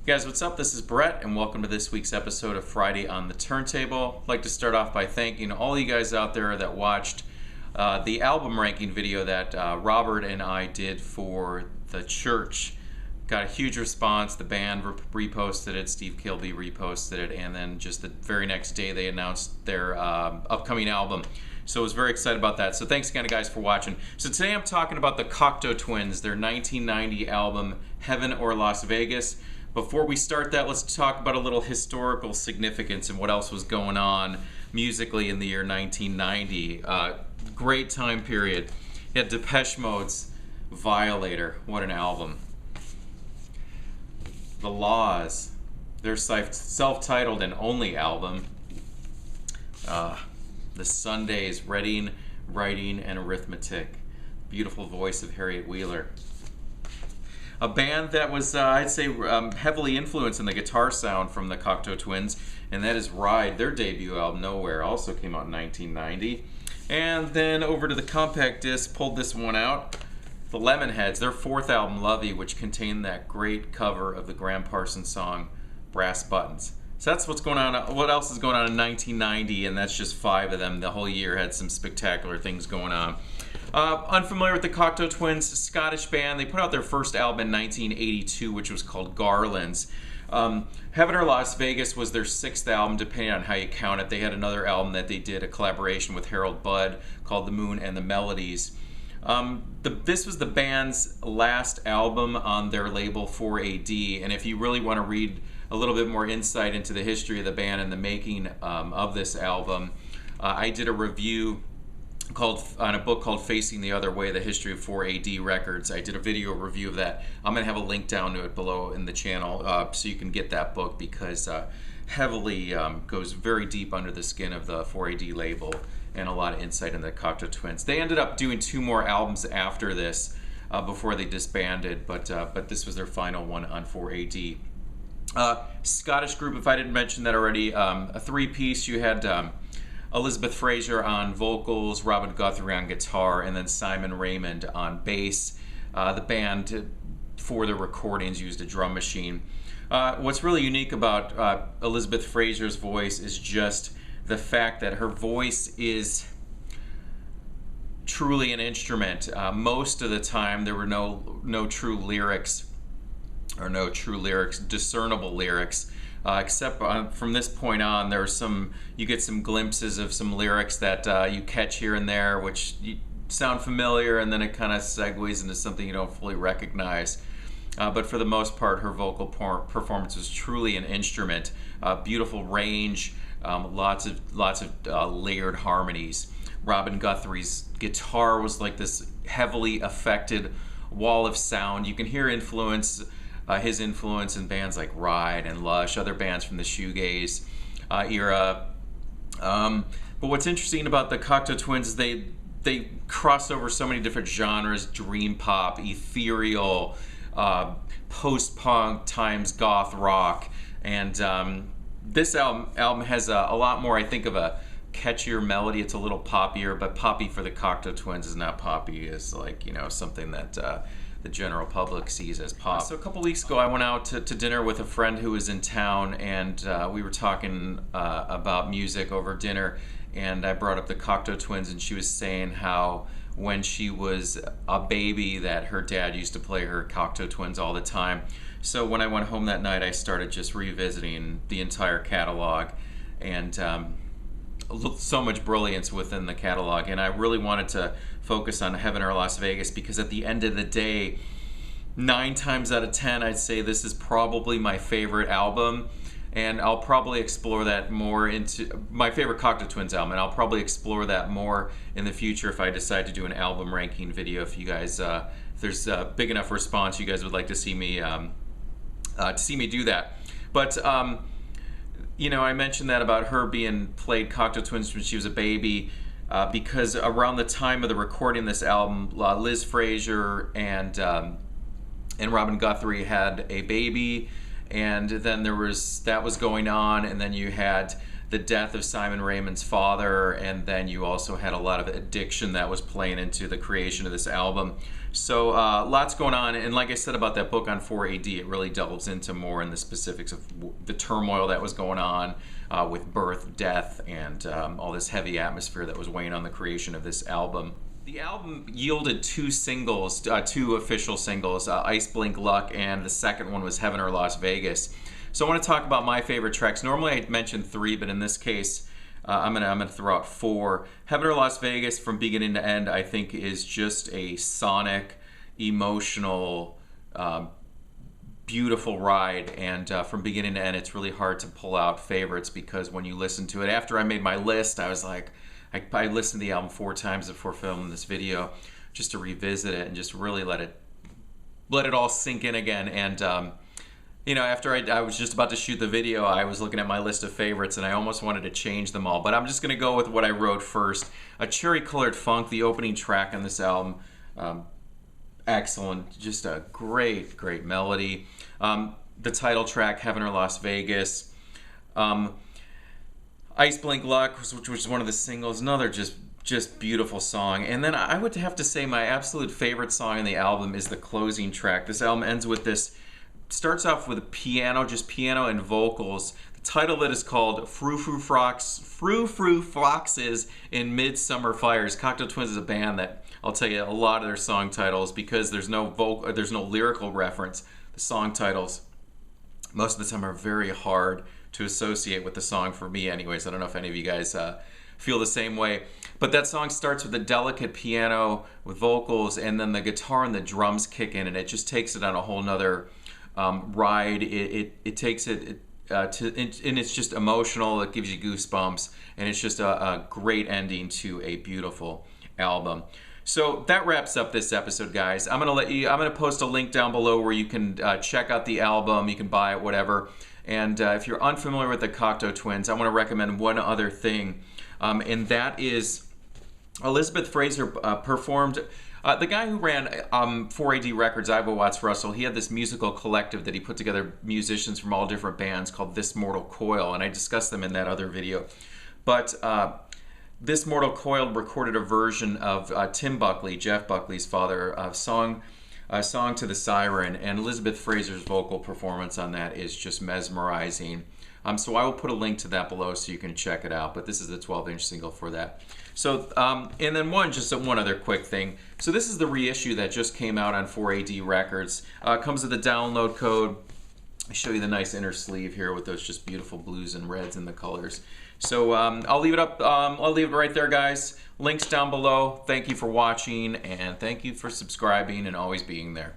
Guys, what's up? This is Brett, and welcome to this week's episode of Friday on the Turntable. I'd like to start off by thanking all you guys out there that watched the album ranking video that Robert and I did for the church. Got a huge response. The band reposted it, Steve Kilby reposted it, and then just the very next day they announced their upcoming album. So I was very excited about that. So thanks again, guys, for watching. So today I'm talking about the Cocteau Twins, their 1990 album, Heaven or Las Vegas. Before we start that, let's talk about a little historical significance and what else was going on musically in the year 1990. Great time period. You had Depeche Mode's Violator. What an album. The Laws, their self-titled and only album. The Sundays, Reading, Writing, and Arithmetic. Beautiful voice of Harriet Wheeler. A band that was, I'd say, heavily influenced in the guitar sound from the Cocteau Twins, and that is Ride. Their debut album, Nowhere, also came out in 1990. And then over to the compact disc, pulled this one out. The Lemonheads, their fourth album, Lovey, which contained that great cover of the Graham Parsons song, Brass Buttons. So that's what's going on. What else is going on in 1990? And that's just 5 of them. The whole year had some spectacular things going on. Unfamiliar with the Cocteau Twins, Scottish band. They put out their first album in 1982, which was called Garlands. Heaven or Las Vegas was their 6th album, depending on how you count it. They had another album that they did, a collaboration with Harold Budd, called The Moon and the Melodies. This was the band's last album on their label 4AD, and if you really want to read a little bit more insight into the history of the band and the making of this album, I did a review on a book called Facing the Other Way, The History of 4AD Records. I did a video review of that. I'm going to have a link down to it below in the channel so you can get that book, because heavily goes very deep under the skin of the 4AD label and a lot of insight in the Cocteau Twins. They ended up doing 2 more albums after this before they disbanded, but this was their final one on 4AD. Scottish group, if I didn't mention that already, a 3-piece. You had Elizabeth Fraser on vocals, Robin Guthrie on guitar, and then Simon Raymond on bass. The band, for the recordings, used a drum machine. What's really unique about Elizabeth Fraser's voice is just the fact that her voice is truly an instrument. Most of the time there were no true lyrics, or no true lyrics, discernible lyrics. Except from this point on, you get some glimpses of some lyrics that you catch here and there, which sound familiar, and then it kind of segues into something you don't fully recognize. But for the most part, her vocal performance was truly an instrument. Beautiful range, lots of layered harmonies. Robin Guthrie's guitar was like this heavily affected wall of sound. You can hear his influence in bands like Ride and Lush, other bands from the shoegaze era. But what's interesting about the Cocteau Twins is they cross over so many different genres: dream pop, ethereal, post-punk times goth rock, and this album has a lot more, I think, of a catchier melody. It's a little poppier, but poppy for the Cocteau Twins is not poppy. It's like, something that the general public sees as pop. So a couple weeks ago I went out to dinner with a friend who was in town, and we were talking about music over dinner, and I brought up the Cocteau Twins, and she was saying how when she was a baby that her dad used to play her Cocteau Twins all the time. So when I went home that night, I started just revisiting the entire catalog, and so much brilliance within the catalog, and I really wanted to focus on Heaven or Las Vegas, because at the end of the day, 9 times out of 10, I'd say this is probably my favorite album, and I'll probably explore that more into my favorite Cocteau Twins album, and I'll probably explore that more in the future if I decide to do an album ranking video. If you guys, if there's a big enough response, you guys would like to see me do that. But I mentioned that about her being played Cocteau Twins when she was a baby, because around the time of the recording of this album, Liz Fraser and Robin Guthrie had a baby, and then that was going on, and then you had the death of Simon Raymond's father, and then you also had a lot of addiction that was playing into the creation of this album. So lots going on, and like I said about that book on 4AD, it really delves into more in the specifics of the turmoil that was going on with birth, death, and all this heavy atmosphere that was weighing on the creation of this album. The album yielded two singles, two official singles, Ice Blink Luck, and the second one was Heaven or Las Vegas. So I want to talk about my favorite tracks. Normally I mention 3, but in this case I'm gonna throw out 4. Heaven or Las Vegas, from beginning to end, I think is just a sonic, emotional, beautiful ride, and from beginning to end it's really hard to pull out favorites, because when you listen to it, after I made my list, I was like, I listened to the album 4 times before filming this video, just to revisit it and just really let it all sink in again. And you know, after I was just about to shoot the video, I was looking at my list of favorites and I almost wanted to change them all, but I'm just gonna go with what I wrote first. A Cherry Colored Funk, the opening track on this album, excellent, just a great melody. The title track, Heaven or Las Vegas. Ice Blink Luck, which was one of the singles, another just beautiful song. And then I would have to say my absolute favorite song on the album is the closing track. This album ends with this, starts off with a piano, just piano and vocals. The title of it is called Frou Frou Foxes in Midsummer Fires. Cocteau Twins is a band that I'll tell you a lot of their song titles, because there's no lyrical reference. The song titles most of the time are very hard to associate with the song, for me anyways. I don't know if any of you guys feel the same way, but that song starts with a delicate piano with vocals, and then the guitar and the drums kick in, and it just takes it on a whole nother ride. It takes it and it's just emotional. It gives you goosebumps, and it's just a great ending to a beautiful album. So that wraps up this episode, guys. I'm gonna post a link down below where you can check out the album, you can buy it, whatever. And if you're unfamiliar with the Cocteau Twins, I want to recommend one other thing, and that is Elizabeth Fraser performed. The guy who ran 4AD Records, Ivo Watts Russell, he had this musical collective that he put together musicians from all different bands called This Mortal Coil, and I discussed them in that other video. But This Mortal Coil recorded a version of Tim Buckley, Jeff Buckley's father, Song to the Siren, and Elizabeth Fraser's vocal performance on that is just mesmerizing. So I will put a link to that below so you can check it out, but this is the 12-inch single for that. So, and then one other quick thing. So this is the reissue that just came out on 4AD Records. Comes with the download code. I show you the nice inner sleeve here with those just beautiful blues and reds in the colors. So I'll leave it up. I'll leave it right there, guys. Links down below. Thank you for watching, and thank you for subscribing and always being there.